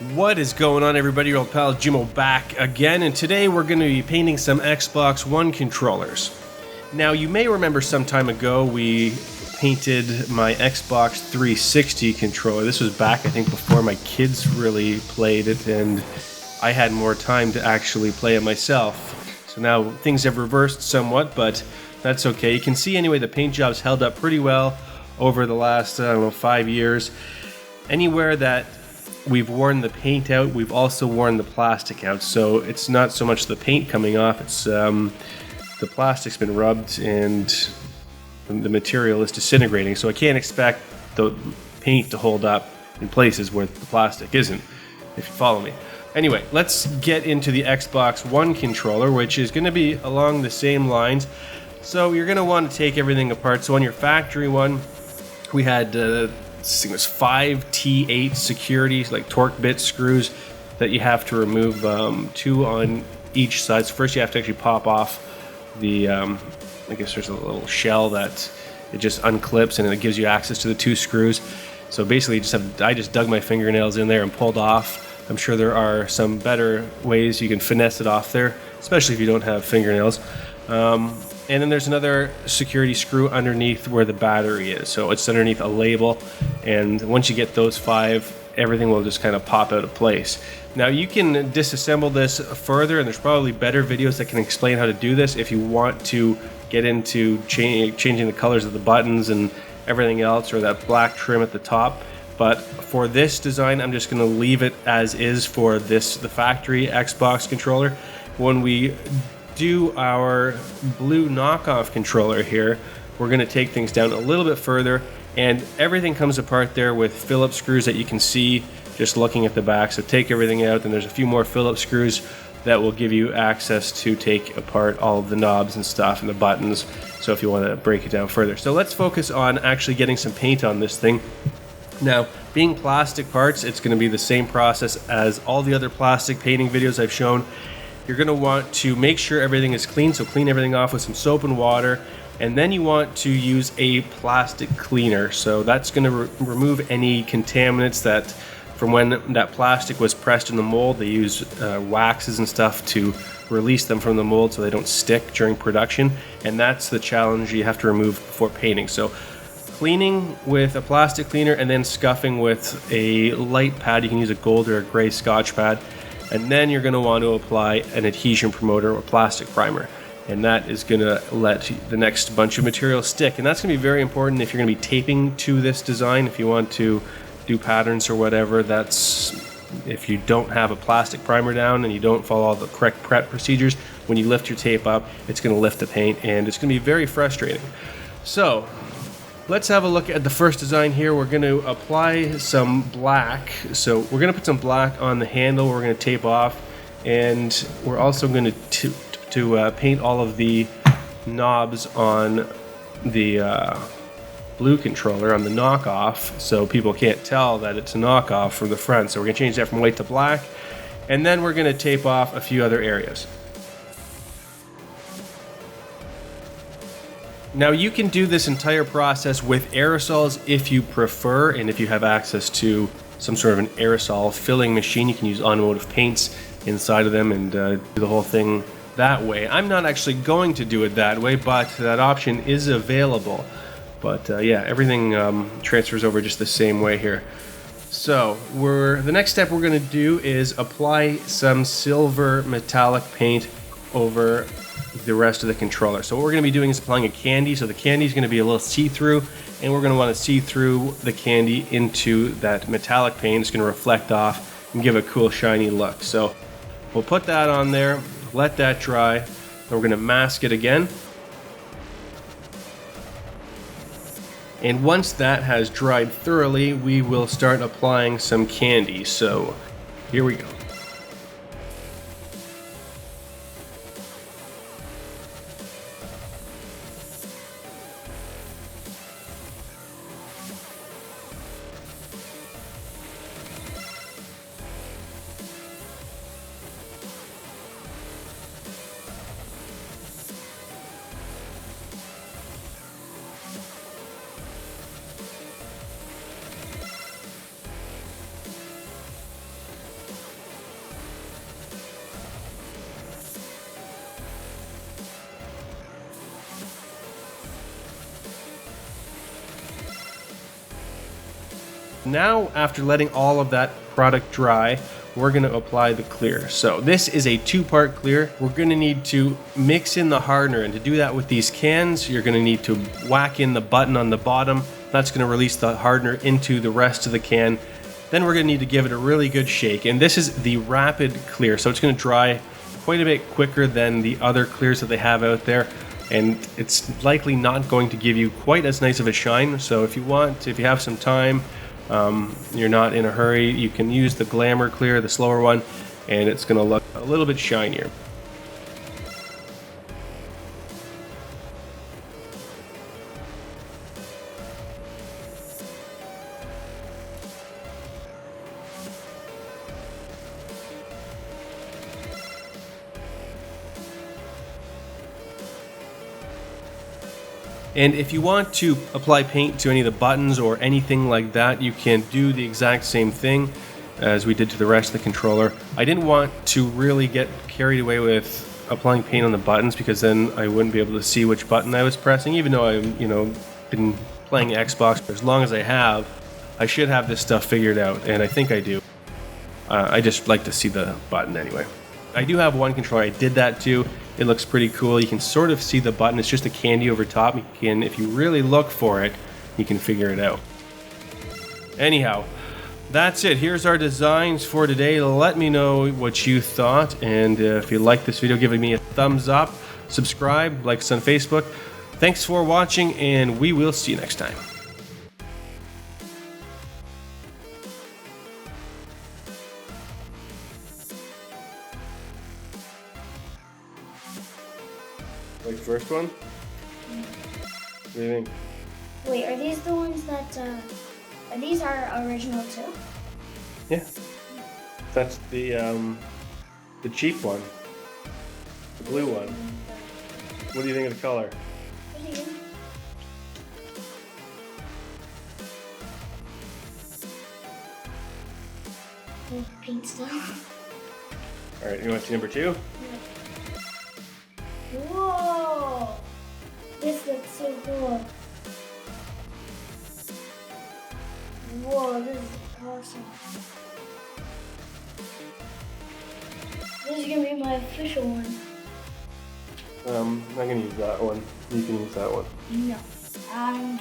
What is going on, everybody? Your old pal Jimmo back again, and today we're going to be painting some Xbox One controllers. Now, you may remember some time ago we painted my Xbox 360 controller. This was back, I think, before my kids really played it, and I had more time to actually play it myself. So now things have reversed somewhat, but that's okay. You can see anyway the paint job's held up pretty well over the last, 5 years. Anywhere that we've worn the paint out, we've also worn the plastic out, so it's not so much the paint coming off, it's the plastic's been rubbed and the material is disintegrating, so I can't expect the paint to hold up in places where the plastic isn't, if you follow me. Anyway, let's get into the Xbox One controller, which is going to be along the same lines. So you're going to want to take everything apart. So on your factory one, we had I think it was 5 T8 securities, like torque bit screws that you have to remove, 2 on each side. So first you have to actually pop off the, I guess there's a little shell that it just unclips and it gives you access to the 2 screws. So basically I just dug my fingernails in there and pulled off. I'm sure there are some better ways you can finesse it off there, especially if you don't have fingernails. And then there's another security screw underneath where the battery is. So it's underneath a label, and once you get those 5, everything will just kind of pop out of place. Now you can disassemble this further, and there's probably better videos that can explain how to do this if you want to get into changing the colors of the buttons and everything else, or that black trim at the top. But for this design, I'm just going to leave it as is for the factory Xbox controller. When we do our blue knockoff controller here, we're going to take things down a little bit further, and everything comes apart there with Phillips screws that you can see just looking at the back. So take everything out, and there's a few more Phillips screws that will give you access to take apart all of the knobs and stuff and the buttons, so if you want to break it down further. So let's focus on actually getting some paint on this thing. Now, being plastic parts, it's going to be the same process as all the other plastic painting videos I've shown. You're going to want to make sure everything is clean, so clean everything off with some soap and water, and then you want to use a plastic cleaner. So that's going to remove any contaminants that from when that plastic was pressed in the mold. They use waxes and stuff to release them from the mold so they don't stick during production, and that's the challenge you have to remove before painting. So cleaning with a plastic cleaner and then scuffing with a light pad. You can use a gold or a gray Scotch pad. And then you're going to want to apply an adhesion promoter or plastic primer. And that is going to let the next bunch of material stick. And that's going to be very important if you're going to be taping to this design. If you want to do patterns or whatever, if you don't have a plastic primer down and you don't follow all the correct prep procedures, when you lift your tape up, it's going to lift the paint, and it's going to be very frustrating. So let's have a look at the first design here. We're going to apply some black. So we're going to put some black on the handle. We're going to tape off, and we're also going to paint all of the knobs on the blue controller on the knockoff, so people can't tell that it's a knockoff from the front. So we're going to change that from white to black, and then we're going to tape off a few other areas. Now you can do this entire process with aerosols if you prefer, and if you have access to some sort of an aerosol filling machine, you can use automotive paints inside of them and do the whole thing that way. I'm not actually going to do it that way, but that option is available. But yeah, everything transfers over just the same way here. So the next step we're going to do is apply some silver metallic paint over the rest of the controller. So what we're going to be doing is applying a candy. So the candy is going to be a little see-through, and we're going to want to see through the candy into that metallic paint. It's going to reflect off and give a cool shiny look. So we'll put that on there, let that dry, then we're going to mask it again. And once that has dried thoroughly, we will start applying some candy. So here we go. Now, after letting all of that product dry, we're going to apply the clear. So this is a 2-part clear. We're going to need to mix in the hardener, and to do that with these cans, you're going to need to whack in the button on the bottom. That's going to release the hardener into the rest of the can. Then we're going to need to give it a really good shake, and this is the rapid clear, so it's going to dry quite a bit quicker than the other clears that they have out there, and it's likely not going to give you quite as nice of a shine. So if you have some time, you're not in a hurry, you can use the Glamour Clear, the slower one, and it's going to look a little bit shinier. And if you want to apply paint to any of the buttons or anything like that, you can do the exact same thing as we did to the rest of the controller. I didn't want to really get carried away with applying paint on the buttons, because then I wouldn't be able to see which button I was pressing. Even though I've been playing Xbox for as long as I have, I should have this stuff figured out, and I think I do. I just like to see the button anyway. I do have one controller I did that to. It looks pretty cool. You can sort of see the button. It's just a candy over top. You can, if you really look for it, you can figure it out. Anyhow, that's it. Here's our designs for today. Let me know what you thought, and if you like this video, give me a thumbs up, subscribe, like us on Facebook. Thanks for watching, and we will see you next time. Like the first one? What do you think? Wait, are these the ones that, are these our original too? Yeah. That's the cheap one. The blue one. What do you think of the color? Paint still. Alright, you want to see number 2? Whoa! This looks so cool. Whoa, this is awesome. This is gonna be my official one. I'm gonna use that one. You can use that one. No, I'm